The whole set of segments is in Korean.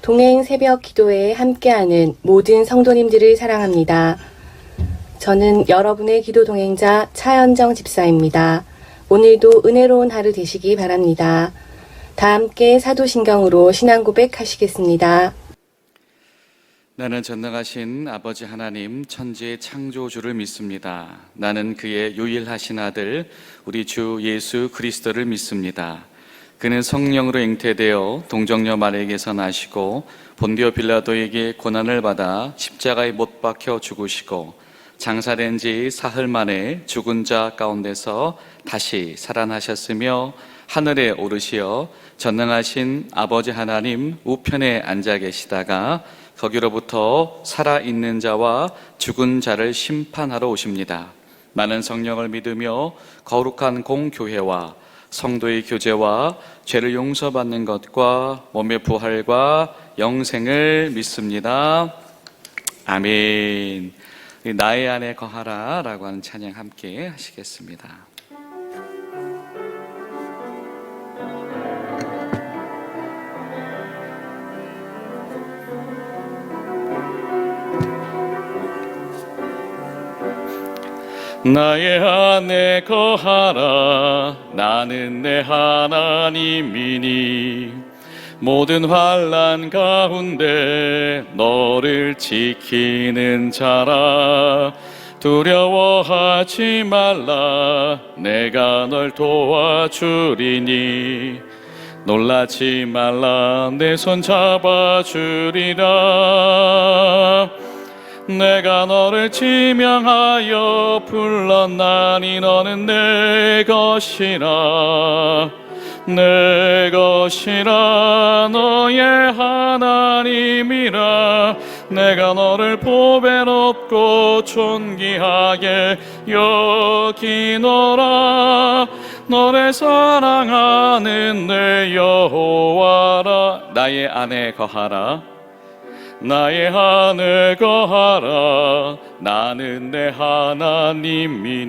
동행 새벽 기도회에 함께하는 모든 성도님들을 사랑합니다. 저는 여러분의 기도 동행자 차현정 집사입니다. 오늘도 은혜로운 하루 되시기 바랍니다. 다 함께 사도신경으로 신앙 고백하시겠습니다. 나는 전능하신 아버지 하나님 천지의 창조주를 믿습니다. 나는 그의 유일하신 아들 우리 주 예수 그리스도를 믿습니다. 그는 성령으로 잉태되어 동정녀 마리아에게서 나시고 본디오 빌라도에게 고난을 받아 십자가에 못 박혀 죽으시고 장사된 지 사흘 만에 죽은 자 가운데서 다시 살아나셨으며 하늘에 오르시어 전능하신 아버지 하나님 우편에 앉아 계시다가 거기로부터 살아있는 자와 죽은 자를 심판하러 오십니다. 나는 성령을 믿으며 거룩한 공교회와 성도의 교제와 죄를 용서받는 것과 몸의 부활과 영생을 믿습니다. 아멘. 나의 안에 거하라 라고 하는 찬양 함께 하시겠습니다. 나의 안에 거하라 나는 내 하나님이니 모든 환난 가운데 너를 지키는 자라 두려워하지 말라 내가 널 도와주리니 놀라지 말라 내 손 잡아주리라 내가 너를 지명하여 불렀나니 너는 내 것이라 내 것이라 너의 하나님이라 내가 너를 보배롭고 존귀하게 여기노라 너를 사랑하는 내 여호와라 나의 안에 거하라 나의 안에 거하라 나는 내 하나님이니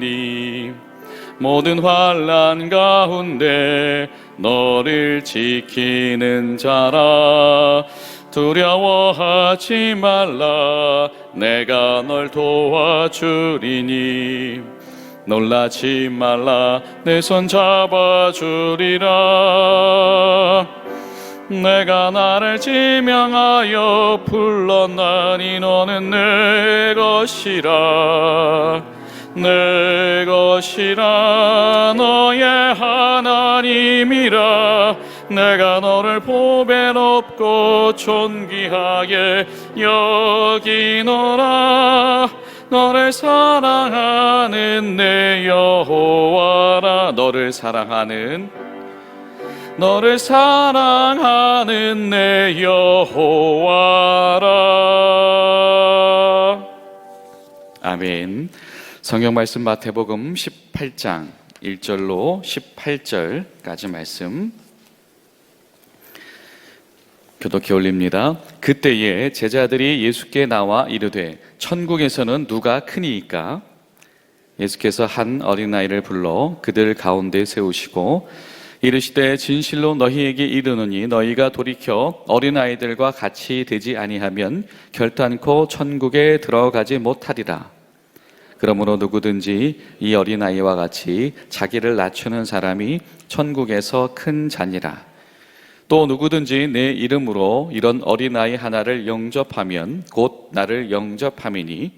모든 환난 가운데 너를 지키는 자라 두려워하지 말라 내가 널 도와주리니 놀라지 말라 내 손 잡아주리라 내가 나를 지명하여 불렀나니 너는 내 것이라 내 것이라 너의 하나님이라 내가 너를 보배롭고 존귀하게 여기노라 너를 사랑하는 내 여호와라 너를 사랑하는 내 여호와라. 아멘. 성경 말씀 마태복음 18장 1절로 18절까지 말씀 교독해 올립니다. 그때에 제자들이 예수께 나와 이르되 천국에서는 누가 크니이까? 예수께서 한 어린아이를 불러 그들 가운데 세우시고 이르시되 진실로 너희에게 이르노니 너희가 돌이켜 어린아이들과 같이 되지 아니하면 결단코 천국에 들어가지 못하리라. 그러므로 누구든지 이 어린아이와 같이 자기를 낮추는 사람이 천국에서 큰 자니라. 또 누구든지 내 이름으로 이런 어린아이 하나를 영접하면 곧 나를 영접함이니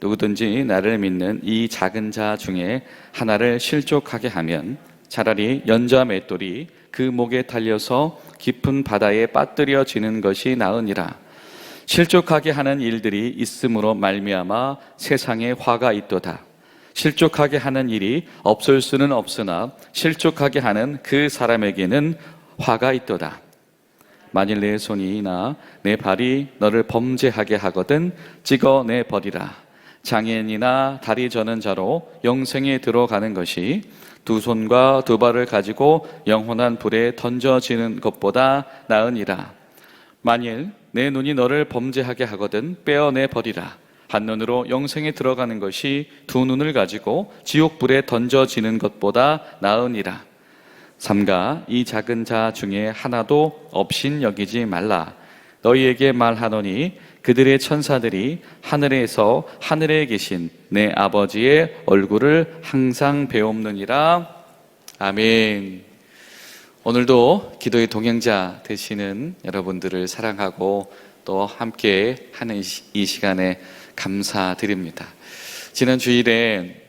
누구든지 나를 믿는 이 작은 자 중에 하나를 실족하게 하면 차라리 연자 맷돌이 그 목에 달려서 깊은 바다에 빠뜨려지는 것이 나으니라. 실족하게 하는 일들이 있음으로 말미암아 세상에 화가 있도다. 실족하게 하는 일이 없을 수는 없으나 실족하게 하는 그 사람에게는 화가 있도다. 만일 내 손이나 내 발이 너를 범죄하게 하거든 찍어내 버리라. 장애인이나 다리 저는 자로 영생에 들어가는 것이 두 손과 두 발을 가지고 영원한 불에 던져지는 것보다 나으니라. 만일 내 눈이 너를 범죄하게 하거든 빼어내 버리라. 한 눈으로 영생에 들어가는 것이 두 눈을 가지고 지옥불에 던져지는 것보다 나으니라. 삼가 이 작은 자 중에 하나도 업신 여기지 말라. 너희에게 말하노니 그들의 천사들이 하늘에서 하늘에 계신 내 아버지의 얼굴을 항상 배옵느니라. 아멘. 오늘도 기도의 동행자 되시는 여러분들을 사랑하고 또 함께 하는 이 시간에 감사드립니다. 지난 주일에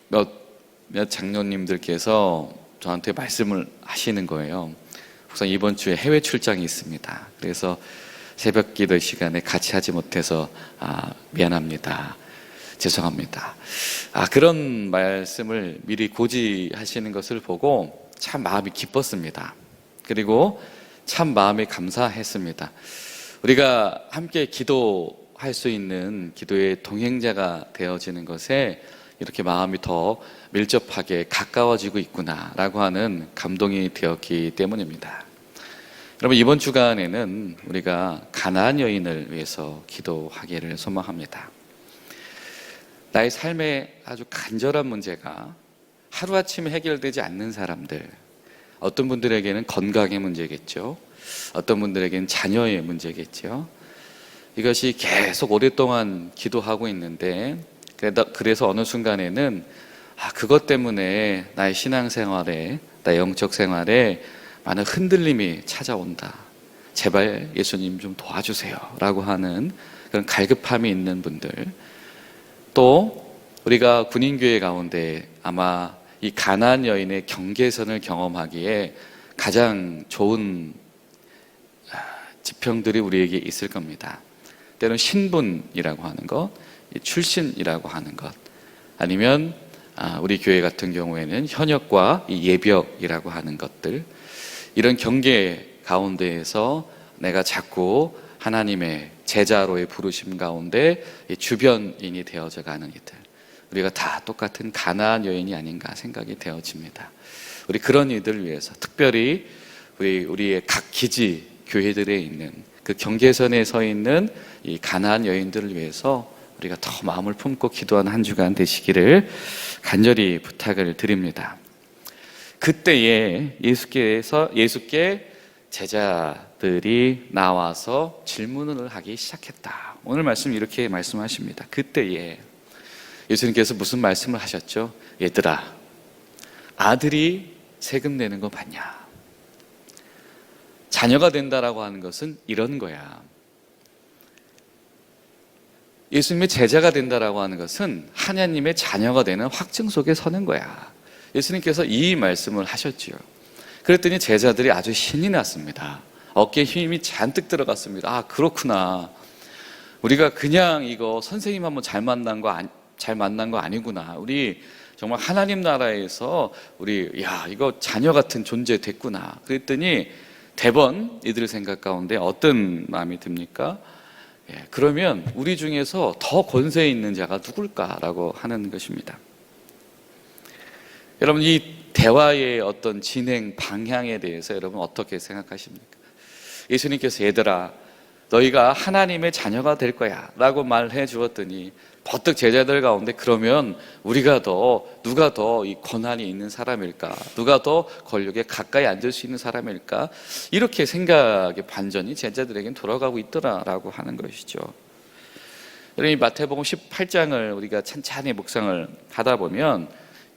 몇 장로님들께서 저한테 말씀을 하시는 거예요. 우선 이번 주에 해외 출장이 있습니다. 그래서 새벽 기도 시간에 같이 하지 못해서 미안합니다. 죄송합니다. 그런 말씀을 미리 고지하시는 것을 보고 참 마음이 기뻤습니다. 그리고 참 마음이 감사했습니다. 우리가 함께 기도할 수 있는 기도의 동행자가 되어지는 것에 이렇게 마음이 더 밀접하게 가까워지고 있구나라고 하는 감동이 되었기 때문입니다. 여러분, 이번 주간에는 우리가 가나안 여인을 위해서 기도하기를 소망합니다. 나의 삶에 아주 간절한 문제가 하루아침에 해결되지 않는 사람들, 어떤 분들에게는 건강의 문제겠죠. 어떤 분들에게는 자녀의 문제겠죠. 이것이 계속 오랫동안 기도하고 있는데 그래서 어느 순간에는 그것 때문에 나의 신앙생활에, 나의 영적 생활에 많은 흔들림이 찾아온다. 제발 예수님 좀 도와주세요 라고 하는 그런 갈급함이 있는 분들, 또 우리가 군인교회 가운데 아마 이 가나안 여인의 경계선을 경험하기에 가장 좋은 지평들이 우리에게 있을 겁니다. 때로는 신분이라고 하는 것, 출신이라고 하는 것, 아니면 우리 교회 같은 경우에는 현역과 이 예벽이라고 하는 것들, 이런 경계 가운데에서 내가 자꾸 하나님의 제자로의 부르심 가운데 주변인이 되어져 가는 이들, 우리가 다 똑같은 가나안 여인이 아닌가 생각이 되어집니다. 우리 그런 이들을 위해서 특별히 우리의 각 기지 교회들에 있는 그 경계선에 서 있는 이 가나안 여인들을 위해서 우리가 더 마음을 품고 기도하는 한 주간 되시기를 간절히 부탁을 드립니다. 그때에 예수께 제자들이 나와서 질문을 하기 시작했다. 오늘 말씀 이렇게 말씀하십니다. 그때에 예수님께서 무슨 말씀을 하셨죠? 얘들아, 아들이 세금 내는 거 봤냐? 자녀가 된다라고 하는 것은 이런 거야. 예수님의 제자가 된다라고 하는 것은 하나님의 자녀가 되는 확증 속에 서는 거야. 예수님께서 이 말씀을 하셨지요. 그랬더니 제자들이 아주 신이 났습니다. 어깨에 힘이 잔뜩 들어갔습니다. 그렇구나. 우리가 그냥 이거 선생님 한번 잘 만난 거 아니구나. 우리 정말 하나님 나라에서 이거 자녀 같은 존재 됐구나. 그랬더니 대번 이들의 생각 가운데 어떤 마음이 듭니까? 그러면 우리 중에서 더 권세 있는 자가 누굴까라고 하는 것입니다. 여러분, 이 대화의 어떤 진행 방향에 대해서 여러분 어떻게 생각하십니까? 예수님께서 얘들아, 너희가 하나님의 자녀가 될 거야 라고 말해 주었더니 버뜩 제자들 가운데 그러면 누가 더 이 권한이 있는 사람일까? 누가 더 권력에 가까이 앉을 수 있는 사람일까? 이렇게 생각의 반전이 제자들에게는 돌아가고 있더라라고 하는 것이죠. 여러분, 마태복음 18장을 우리가 찬찬히 묵상을 하다 보면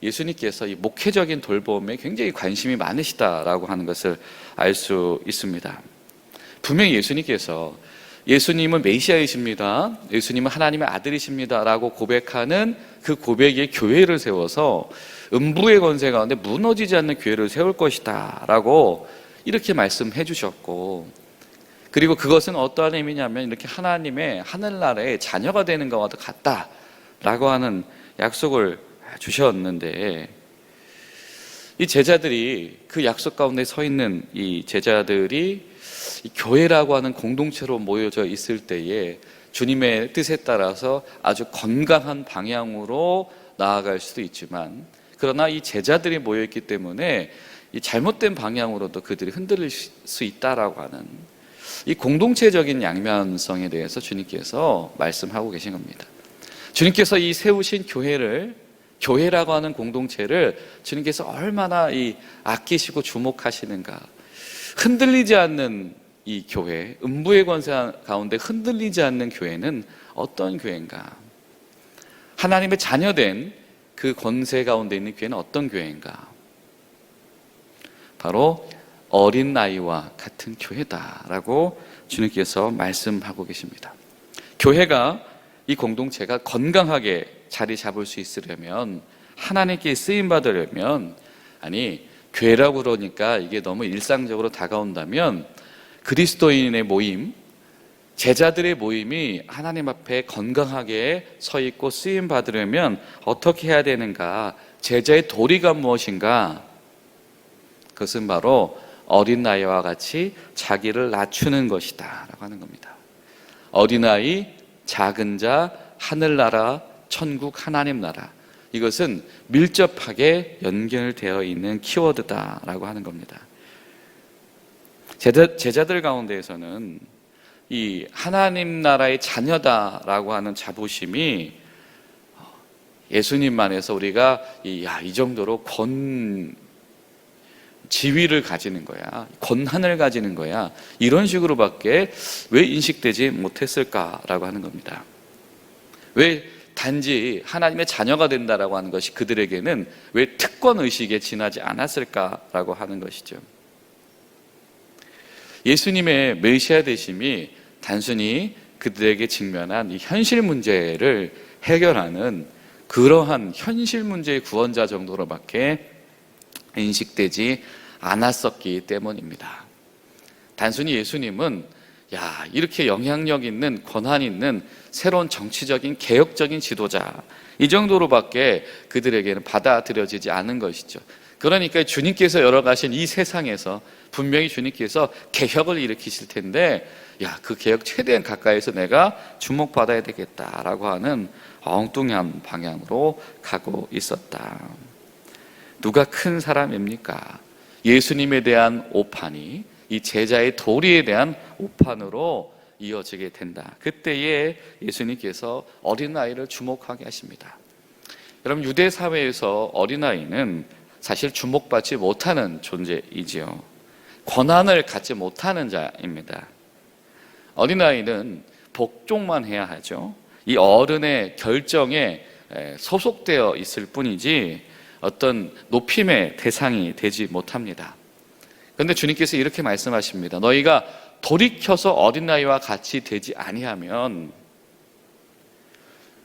예수님께서 이 목회적인 돌봄에 굉장히 관심이 많으시다라고 하는 것을 알 수 있습니다. 분명히 예수님은 메시아이십니다. 예수님은 하나님의 아들이십니다. 라고 고백하는 그 고백의 교회를 세워서 음부의 권세 가운데 무너지지 않는 교회를 세울 것이다. 라고 이렇게 말씀해 주셨고, 그리고 그것은 어떠한 의미냐면 이렇게 하나님의 하늘나라의 자녀가 되는 것과 같다. 라고 하는 약속을 주셨는데, 이 제자들이 그 약속 가운데 서 있는 이 제자들이 이 교회라고 하는 공동체로 모여져 있을 때에 주님의 뜻에 따라서 아주 건강한 방향으로 나아갈 수도 있지만, 그러나 이 제자들이 모여있기 때문에 이 잘못된 방향으로도 그들이 흔들릴 수 있다라고 하는 이 공동체적인 양면성에 대해서 주님께서 말씀하고 계신 겁니다. 주님께서 이 세우신 교회라고 하는 공동체를 주님께서 얼마나 이 아끼시고 주목하시는가. 흔들리지 않는 이 교회, 음부의 권세 가운데 흔들리지 않는 교회는 어떤 교회인가? 하나님의 자녀된 그 권세 가운데 있는 교회는 어떤 교회인가? 바로 어린 나이와 같은 교회다라고 주님께서 말씀하고 계십니다. 교회가, 이 공동체가 건강하게 자리 잡을 수 있으려면, 하나님께 쓰임 받으려면, 아니 교회라고 그러니까 이게 너무 일상적으로 다가온다면 그리스도인의 모임, 제자들의 모임이 하나님 앞에 건강하게 서 있고 쓰임 받으려면 어떻게 해야 되는가? 제자의 도리가 무엇인가? 그것은 바로 어린아이와 같이 자기를 낮추는 것이다 라고 하는 겁니다. 어린아이, 작은 자, 하늘나라, 천국, 하나님 나라, 이것은 밀접하게 연결되어 있는 키워드다라고 하는 겁니다. 제자들 가운데에서는 이 하나님 나라의 자녀다라고 하는 자부심이 예수님만에서 우리가 이 정도로 지위를 가지는 거야, 권한을 가지는 거야, 이런 식으로밖에 왜 인식되지 못했을까라고 하는 겁니다. 왜 단지 하나님의 자녀가 된다라고 하는 것이 그들에게는 왜 특권의식에 지나지 않았을까라고 하는 것이죠. 예수님의 메시아 되심이 단순히 그들에게 직면한 이 현실 문제를 해결하는 그러한 현실 문제의 구원자 정도로밖에 인식되지 않았었기 때문입니다. 단순히 예수님은 이렇게 영향력 있는, 권한 있는 새로운 정치적인 개혁적인 지도자, 이 정도로밖에 그들에게는 받아들여지지 않은 것이죠. 그러니까 주님께서 열어가신 이 세상에서 분명히 주님께서 개혁을 일으키실 텐데, 그 개혁 최대한 가까이서 내가 주목받아야 되겠다라고 하는 엉뚱한 방향으로 가고 있었다. 누가 큰 사람입니까? 예수님에 대한 오판이 이 제자의 도리에 대한 오판으로 이어지게 된다. 그때에 예수님께서 어린아이를 주목하게 하십니다. 여러분, 유대 사회에서 어린아이는 사실 주목받지 못하는 존재이지요. 권한을 갖지 못하는 자입니다. 어린아이는 복종만 해야 하죠. 이 어른의 결정에 소속되어 있을 뿐이지 어떤 높임의 대상이 되지 못합니다. 그런데 주님께서 이렇게 말씀하십니다. 너희가 돌이켜서 어린아이와 같이 되지 아니하면,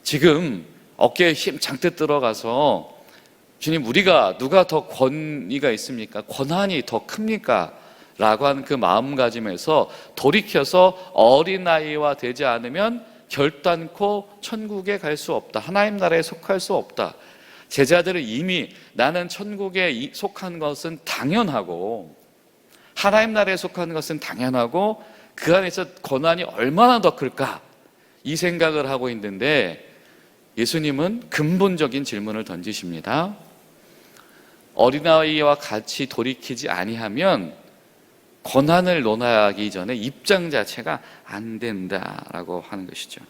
지금 어깨에 힘 잔뜩 들어가서 주님, 우리가 누가 더 권위가 있습니까? 권한이 더 큽니까? 라고 하는 그 마음가짐에서 돌이켜서 어린아이와 되지 않으면 결단코 천국에 갈 수 없다, 하나님 나라에 속할 수 없다. 제자들은 이미 나는 천국에 속한 것은 당연하고, 하나님 나라에 속하는 것은 당연하고, 그 안에서 권한이 얼마나 더 클까, 이 생각을 하고 있는데, 예수님은 근본적인 질문을 던지십니다. 어린아이와 같이 돌이키지 아니하면 권한을 논하기 전에 입장 자체가 안 된다라고 하는 것이죠.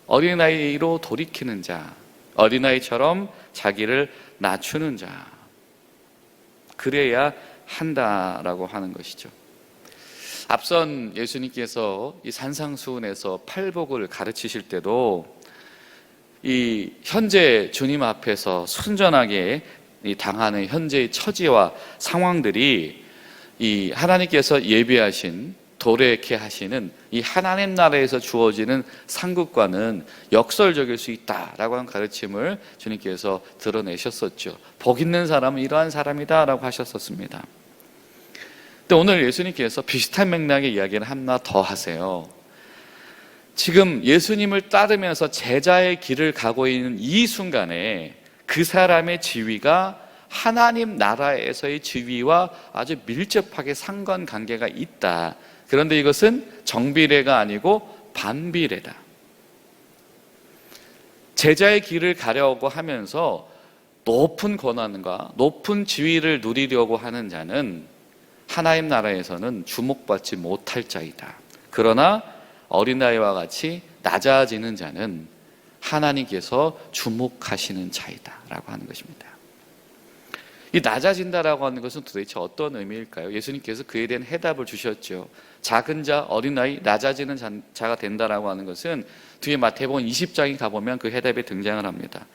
어린아이로 돌이키는 자, 어린아이처럼 자기를 낮추는 자, 그래야 한다라고 하는 것이죠. 앞선 예수님께서 이 산상수훈에서 팔복을 가르치실 때도 이 현재 주님 앞에서 순전하게 당하는 현재의 처지와 상황들이 이 하나님께서 예비하신, 도래케 하시는 이 하나님 나라에서 주어지는 상급과는 역설적일 수 있다라고 하는 가르침을 주님께서 드러내셨었죠. 복 있는 사람은 이러한 사람이다라고 하셨었습니다. 근데 오늘 예수님께서 비슷한 맥락의 이야기를 하나 더 하세요. 지금 예수님을 따르면서 제자의 길을 가고 있는 이 순간에 그 사람의 지위가 하나님 나라에서의 지위와 아주 밀접하게 상관관계가 있다. 그런데 이것은 정비례가 아니고 반비례다. 제자의 길을 가려고 하면서 높은 권한과 높은 지위를 누리려고 하는 자는 하나님 나라에서는 주목받지 못할 자이다. 그러나 어린아이와 같이 낮아지는 자는 하나님께서 주목하시는 자이다 라고 하는 것입니다. 이 낮아진다라고 하는 것은 도대체 어떤 의미일까요? 예수님께서 그에 대한 해답을 주셨죠. 작은 자, 어린아이, 낮아지는 자가 된다라고 하는 것은 뒤에 마태복음 20장에 가보면 그 해답이 등장을 합니다.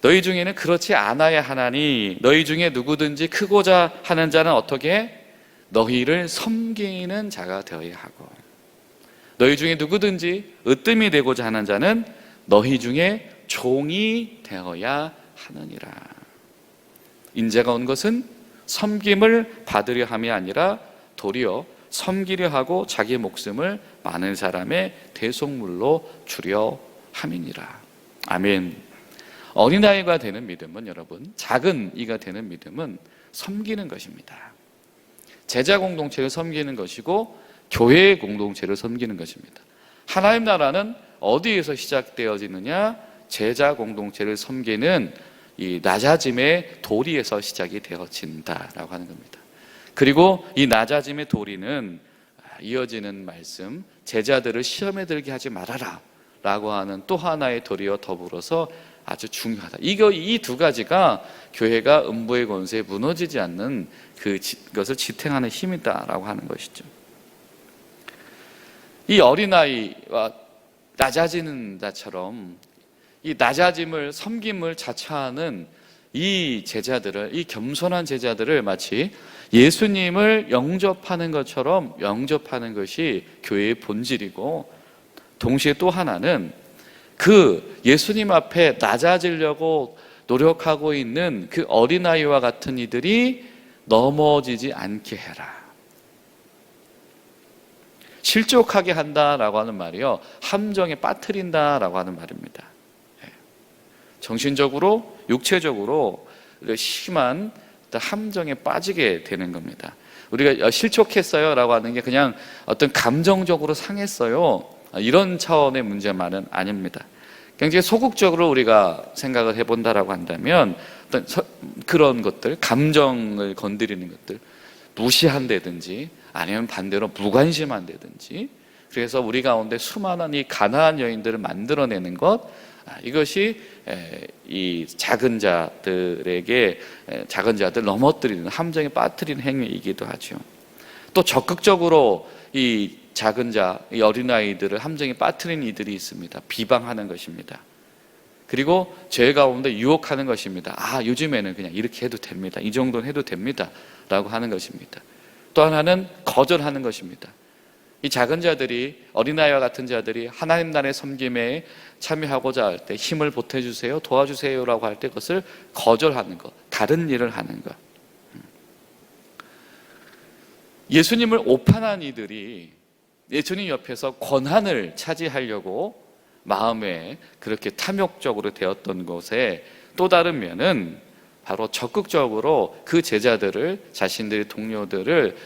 너희 중에는 그렇지 않아야 하나니 너희 중에 누구든지 크고자 하는 자는 어떻게 해? 너희를 섬기는 자가 되어야 하고, 너희 중에 누구든지 으뜸이 되고자 하는 자는 너희 중에 종이 되어야 하느니라. 인자가 온 것은 섬김을 받으려 함이 아니라 도리어 섬기려 하고 자기 목숨을 많은 사람의 대속물로 주려 함이니라. 아멘. 어린아이가 되는 믿음은, 여러분, 작은 이가 되는 믿음은 섬기는 것입니다. 제자 공동체를 섬기는 것이고 교회의 공동체를 섬기는 것입니다. 하나님 나라는 어디에서 시작되어지느냐? 제자 공동체를 섬기는 이 낮아짐의 도리에서 시작이 되어진다라고 하는 겁니다. 그리고 이 낮아짐의 도리는 이어지는 말씀, 제자들을 시험에 들게 하지 말아라 라고 하는 또 하나의 도리와 더불어서 아주 중요하다. 이 두 가지가 교회가 음부의 권세에 무너지지 않는 그것을 지탱하는 힘이다라고 하는 것이죠. 이 어린아이와 낮아지는 자처럼 이 낮아짐을, 섬김을 자처하는 이 제자들을, 이 겸손한 제자들을 마치 예수님을 영접하는 것처럼 영접하는 것이 교회의 본질이고, 동시에 또 하나는 그 예수님 앞에 낮아지려고 노력하고 있는 그 어린아이와 같은 이들이 넘어지지 않게 해라. 실족하게 한다라고 하는 말이요, 함정에 빠뜨린다라고 하는 말입니다. 정신적으로, 육체적으로 심한 함정에 빠지게 되는 겁니다. 우리가 실족했어요 라고 하는 게 그냥 어떤 감정적으로 상했어요, 이런 차원의 문제만은 아닙니다. 굉장히 소극적으로 우리가 생각을 해본다라고 한다면 어떤 그런 것들, 감정을 건드리는 것들, 무시한다든지 아니면 반대로 무관심한다든지, 그래서 우리 가운데 수많은 이 가난한 여인들을 만들어내는 것, 이것이 이 작은 자들에게, 작은 자들 넘어뜨리는, 함정에 빠뜨리는 행위이기도 하죠. 또 적극적으로 이 작은 자, 이 어린아이들을 함정에 빠뜨리는 이들이 있습니다. 비방하는 것입니다. 그리고 죄 가운데 유혹하는 것입니다. 요즘에는 그냥 이렇게 해도 됩니다, 이 정도는 해도 됩니다 라고 하는 것입니다. 또 하나는 거절하는 것입니다. 이 작은 자들이, 어린아이와 같은 자들이 하나님 나라의 섬김에 참여하고자 할 때 힘을 보태주세요, 도와주세요 라고 할 때 그것을 거절하는 것, 다른 일을 하는 것. 예수님을 오판한 이들이 예수님 옆에서 권한을 차지하려고 마음에 그렇게 탐욕적으로 되었던 것에 또 다른 면은 바로 적극적으로 그 제자들을, 자신들의 동료들을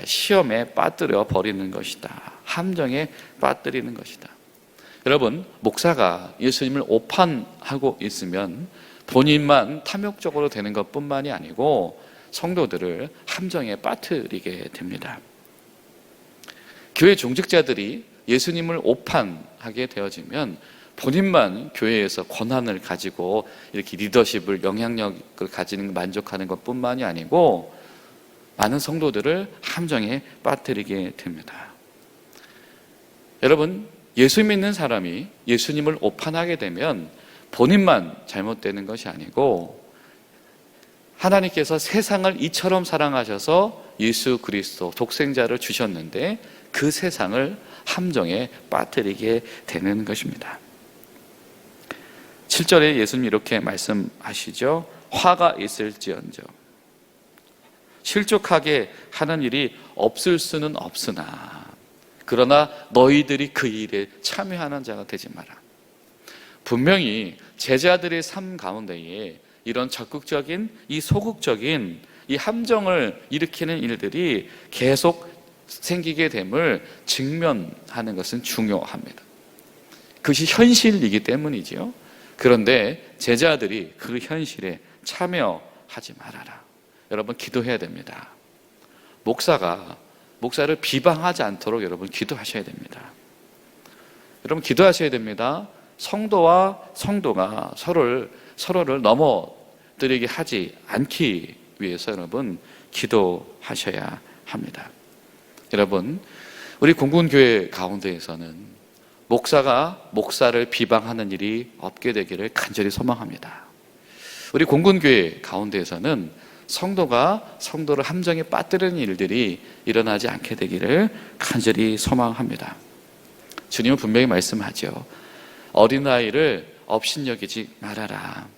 시험에 빠뜨려 버리는 것이다. 함정에 빠뜨리는 것이다. 여러분, 목사가 예수님을 오판하고 있으면 본인만 탐욕적으로 되는 것뿐만이 아니고 성도들을 함정에 빠뜨리게 됩니다. 교회 중직자들이 예수님을 오판하게 되어지면 본인만 교회에서 권한을 가지고 이렇게 리더십을, 영향력을 가지는, 만족하는 것뿐만이 아니고 많은 성도들을 함정에 빠뜨리게 됩니다. 여러분, 예수 믿는 사람이 예수님을 오판하게 되면 본인만 잘못되는 것이 아니고 하나님께서 세상을 이처럼 사랑하셔서 예수 그리스도 독생자를 주셨는데 그 세상을 함정에 빠뜨리게 되는 것입니다. 7절에 예수님이 이렇게 말씀하시죠. 화가 있을지언정 실족하게 하는 일이 없을 수는 없으나 그러나 너희들이 그 일에 참여하는 자가 되지 마라. 분명히 제자들의 삶 가운데에 이런 적극적인, 이 소극적인 이 함정을 일으키는 일들이 계속 생기게 됨을 직면하는 것은 중요합니다. 그것이 현실이기 때문이죠. 그런데 제자들이 그 현실에 참여하지 말아라. 여러분, 기도해야 됩니다. 목사를 비방하지 않도록 여러분 기도하셔야 됩니다. 여러분, 기도하셔야 됩니다. 성도와 성도가 서로를 엎드리게 하지 않기 위해서 여러분 기도하셔야 합니다. 여러분, 우리 공군교회 가운데에서는 목사가 목사를 비방하는 일이 없게 되기를 간절히 소망합니다. 우리 공군교회 가운데에서는 성도가 성도를 함정에 빠뜨리는 일들이 일어나지 않게 되기를 간절히 소망합니다. 주님은 분명히 말씀하죠. 어린아이를 업신여기지 말아라.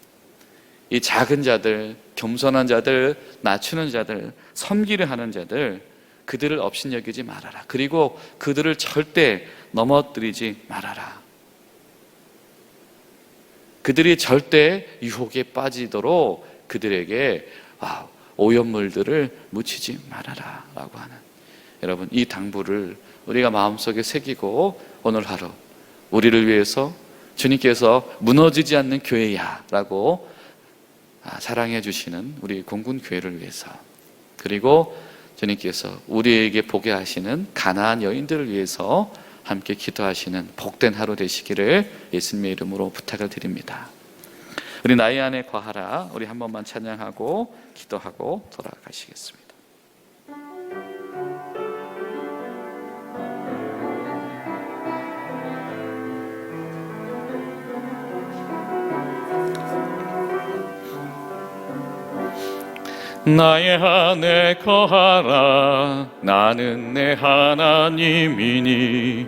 이 작은 자들, 겸손한 자들, 낮추는 자들, 섬기려 하는 자들, 그들을 업신여기지 말아라. 그리고 그들을 절대 넘어뜨리지 말아라. 그들이 절대 유혹에 빠지도록 그들에게 오염물들을 묻히지 말아라 라고 하는, 여러분, 이 당부를 우리가 마음속에 새기고 오늘 하루 우리를 위해서 주님께서 무너지지 않는 교회야 라고 사랑해 주시는 우리 공군교회를 위해서, 그리고 주님께서 우리에게 보게 하시는 가나안 여인들을 위해서 함께 기도하시는 복된 하루 되시기를 예수님의 이름으로 부탁을 드립니다. 우리 나의 안에 거하라, 우리 한 번만 찬양하고 기도하고 돌아가시겠습니다. 나의 안에 거하라, 나는 내 하나님이니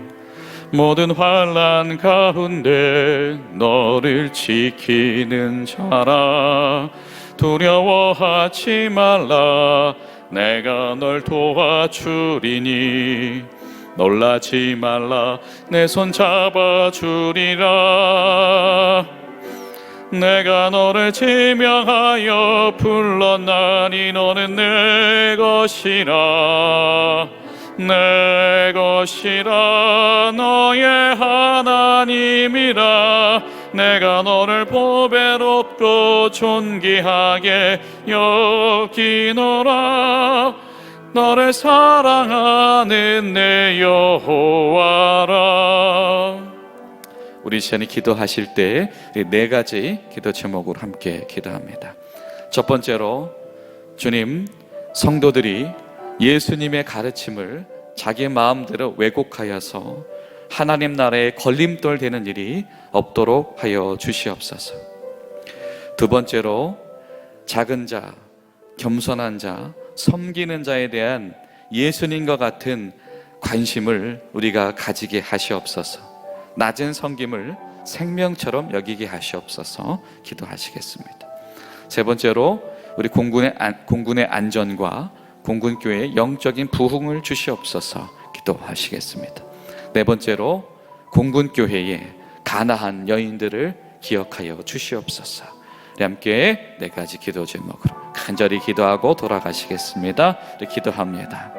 모든 환난 가운데 너를 지키는 자라. 두려워하지 말라, 내가 널 도와주리니. 놀라지 말라, 내 손 잡아주리라. 내가 너를 지명하여 불렀나니 너는 내 것이라. 내 것이라, 너의 하나님이라. 내가 너를 보배롭고 존귀하게 여기노라. 너를 사랑하는 내 여호와라. 우리 시간에 기도하실 때 네 가지 기도 제목으로 함께 기도합니다. 첫 번째로, 주님, 성도들이 예수님의 가르침을 자기 마음대로 왜곡하여서 하나님 나라에 걸림돌 되는 일이 없도록 하여 주시옵소서. 두 번째로, 작은 자, 겸손한 자, 섬기는 자에 대한 예수님과 같은 관심을 우리가 가지게 하시옵소서. 낮은 섬김을 생명처럼 여기게 하시옵소서. 기도하시겠습니다. 세 번째로, 우리 공군의 안전과 공군교회의 영적인 부흥을 주시옵소서. 기도하시겠습니다. 네 번째로, 공군교회의 가나안 여인들을 기억하여 주시옵소서. 우리 함께 네 가지 기도 제목으로 간절히 기도하고 돌아가시겠습니다. 기도합니다.